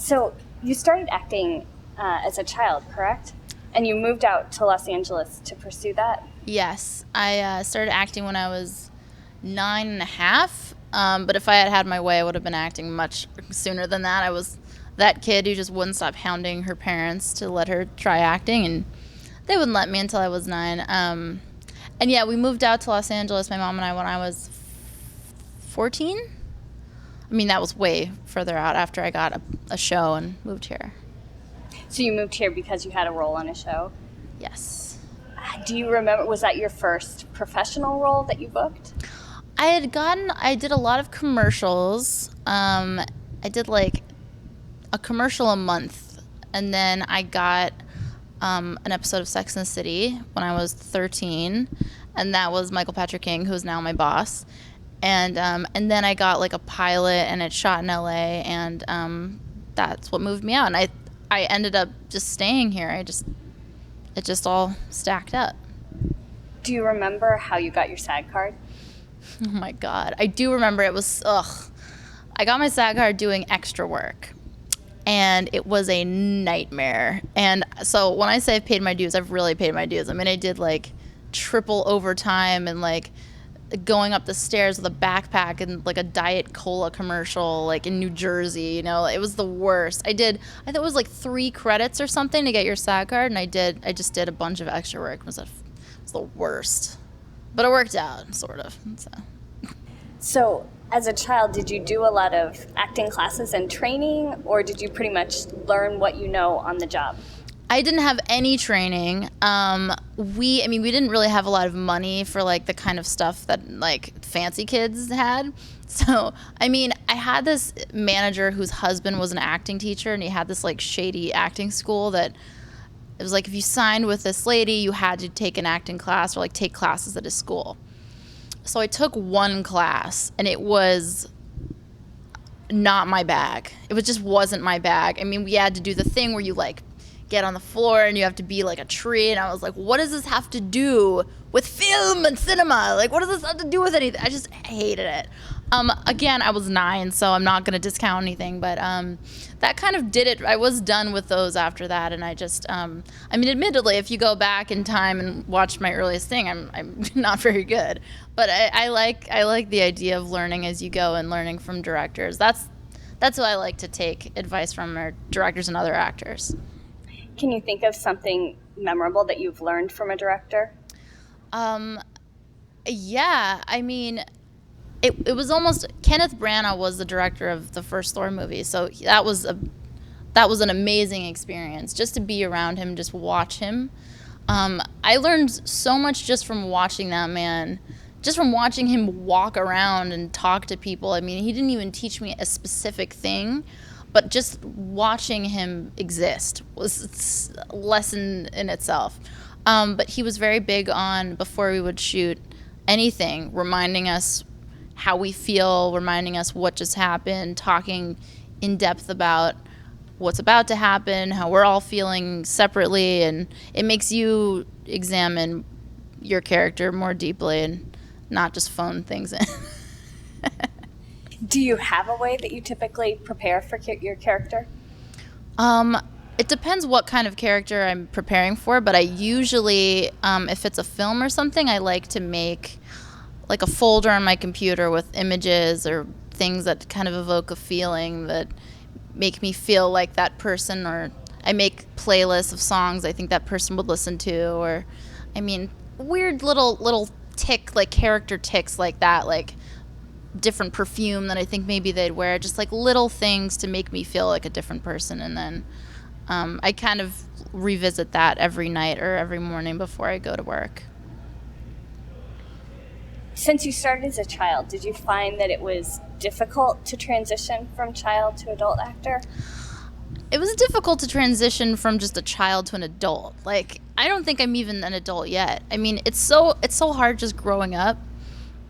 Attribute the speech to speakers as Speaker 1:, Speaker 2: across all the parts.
Speaker 1: So you started acting as a child, correct? And you moved out to Los Angeles to pursue that?
Speaker 2: Yes, I started acting when I was 9.5. But if I had had my way, I would have been acting much sooner than that. I was that kid who just wouldn't stop hounding her parents to let her try acting, and they wouldn't let me until I was 9. And yeah, we moved out to Los Angeles, my mom and I, when I was 14. I mean, that was way further out after I got a show and moved here.
Speaker 1: So you moved here because you had a role on a show?
Speaker 2: Yes.
Speaker 1: Do you remember, was that your first professional role that you booked?
Speaker 2: I did a lot of commercials. I did like a commercial a month, and then I got an episode of Sex and the City when I was 13, and that was Michael Patrick King, who's now my boss. And then I got like a pilot, and it shot in LA, and that's what moved me out. And I ended up just staying here. It just all stacked up.
Speaker 1: Do you remember how you got your SAG card?
Speaker 2: Oh my God. I do remember it was, I got my SAG card doing extra work, and it was a nightmare. And so when I say I've paid my dues, I've really paid my dues. I mean, I did like triple overtime and like going up the stairs with a backpack and like a Diet Cola commercial like in New Jersey, you know. It was the worst. I think it was like 3 credits or something to get your SAG card, and I just did a bunch of extra work. It was the worst. But it worked out, sort of.
Speaker 1: So, as a child, did you do a lot of acting classes and training, or did you pretty much learn what you know on the job?
Speaker 2: I didn't have any training. We didn't really have a lot of money for like the kind of stuff that like fancy kids had. So, I mean, I had this manager whose husband was an acting teacher, and he had this like shady acting school that it was like if you signed with this lady, you had to take an acting class or like take classes at his school. So I took one class, and it was not my bag. Just wasn't my bag. I mean, we had to do the thing where you like get on the floor and you have to be like a tree, and I was like, what does this have to do with film and cinema? Like, what does this have to do with anything? I just hated it. Again, I was 9, so I'm not going to discount anything, but that kind of did it. I was done with those after that, and I just, admittedly, if you go back in time and watch my earliest thing, I'm not very good, but I like the idea of learning as you go and learning from directors. That's what I like to take advice from, our directors and other actors.
Speaker 1: Can you think of something memorable that you've learned from a director?
Speaker 2: Yeah, I mean, it was almost, Kenneth Branagh was the director of the first Thor movie, so that was an amazing experience just to be around him, just watch him. I learned so much just from watching that man, just from watching him walk around and talk to people. I mean, he didn't even teach me a specific thing, but just watching him exist was a lesson in itself. But he was very big on, before we would shoot anything, reminding us how we feel, reminding us what just happened, talking in depth about what's about to happen, how we're all feeling separately, and it makes you examine your character more deeply and not just phone things in.
Speaker 1: Do you have a way that you typically prepare for your character?
Speaker 2: It depends what kind of character I'm preparing for, but I usually, if it's a film or something, I like to make like a folder on my computer with images or things that kind of evoke a feeling that make me feel like that person, or I make playlists of songs I think that person would listen to, or I mean, weird little character ticks like that, like different perfume that I think maybe they'd wear, just like little things to make me feel like a different person. And then I kind of revisit that every night or every morning before I go to work.
Speaker 1: Since you started as a child, did you find that it was difficult to transition from child to adult actor?
Speaker 2: It was difficult to transition from just a child to an adult. Like, I don't think I'm even an adult yet. I mean, it's so hard just growing up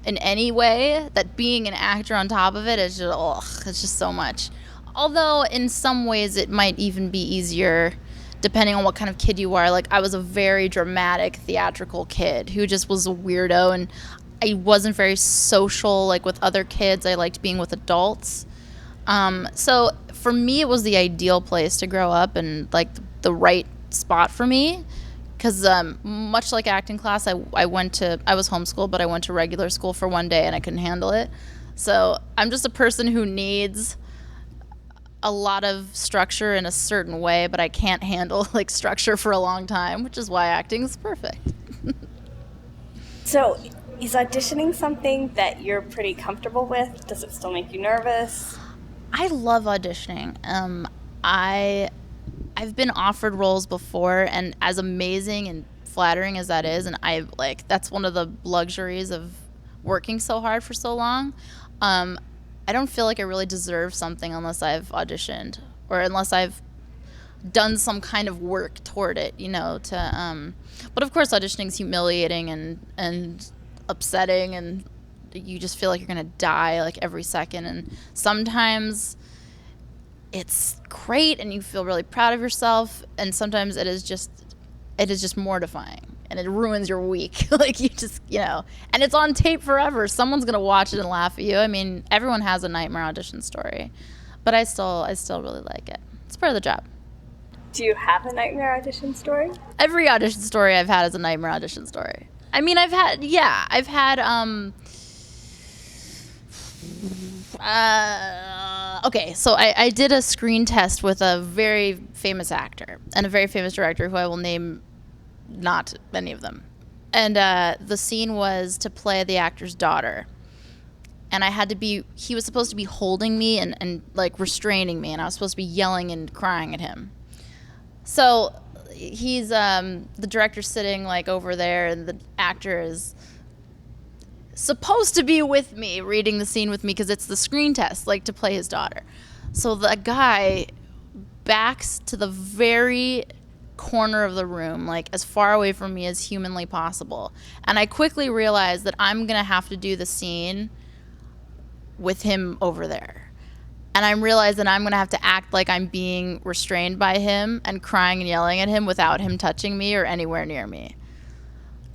Speaker 2: in any way, that being an actor on top of it is just, it's just so much. Although in some ways it might even be easier depending on what kind of kid you are. Like, I was a very dramatic, theatrical kid who just was a weirdo, and I wasn't very social, like, with other kids. I liked being with adults. So for me, it was the ideal place to grow up and like the right spot for me. Because much like acting class, I was homeschooled, but I went to regular school for one day and I couldn't handle it. So I'm just a person who needs a lot of structure in a certain way, but I can't handle like structure for a long time, which is why acting is perfect.
Speaker 1: So, is auditioning something that you're pretty comfortable with? Does it still make you nervous?
Speaker 2: I love auditioning. I've been offered roles before, and as amazing and flattering as that is, and that's one of the luxuries of working so hard for so long. I don't feel like I really deserve something unless I've auditioned or unless I've done some kind of work toward it, but of course auditioning is humiliating and upsetting, and you just feel like you're gonna die like every second, and sometimes it's great and you feel really proud of yourself, and sometimes it is just mortifying and it ruins your week. Like you just, and it's on tape forever. Someone's gonna watch it and laugh at you. I mean, everyone has a nightmare audition story, but I still really like it. It's part of the job.
Speaker 1: Do you have a nightmare audition story?
Speaker 2: Every audition story I've had is a nightmare audition story. I mean, I've had okay, so I did a screen test with a very famous actor and a very famous director who I will name not any of them. And the scene was to play the actor's daughter. And he was supposed to be holding me and like restraining me, and I was supposed to be yelling and crying at him. So he's the director's sitting like over there, and the actor is supposed to be with me, reading the scene with me, because it's the screen test, like to play his daughter. So the guy backs to the very corner of the room, like as far away from me as humanly possible. And I quickly realized that I'm going to have to do the scene with him over there. And I realized that I'm going to have to act like I'm being restrained by him and crying and yelling at him without him touching me or anywhere near me.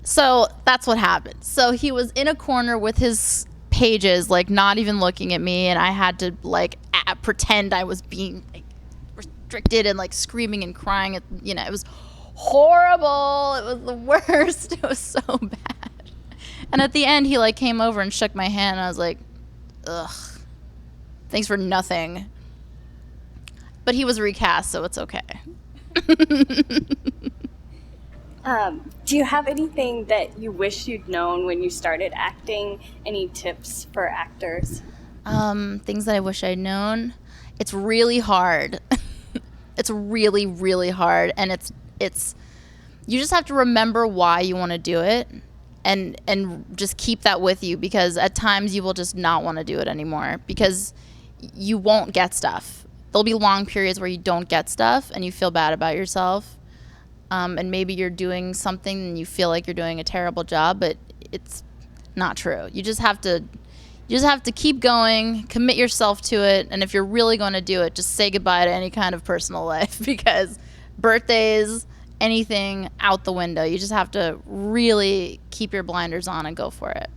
Speaker 2: So that's what happened. So he was in a corner with his pages, like not even looking at me, and I had to like pretend I was being like restricted and like screaming and crying. It was horrible. It was the worst. It was so bad. And at the end, he like came over and shook my hand, and I was like, ugh, thanks for nothing. But he was recast, so it's okay.
Speaker 1: Do you have anything that you wish you'd known when you started acting? Any tips for actors?
Speaker 2: Things that I wish I'd known. It's really hard. It's really, really hard, and it's you just have to remember why you want to do it, and just keep that with you, because at times you will just not want to do it anymore because you won't get stuff. There'll be long periods where you don't get stuff and you feel bad about yourself. And maybe you're doing something and you feel like you're doing a terrible job, but it's not true. You just have to keep going, commit yourself to it, and if you're really going to do it, just say goodbye to any kind of personal life, because birthdays, anything, out the window. You just have to really keep your blinders on and go for it.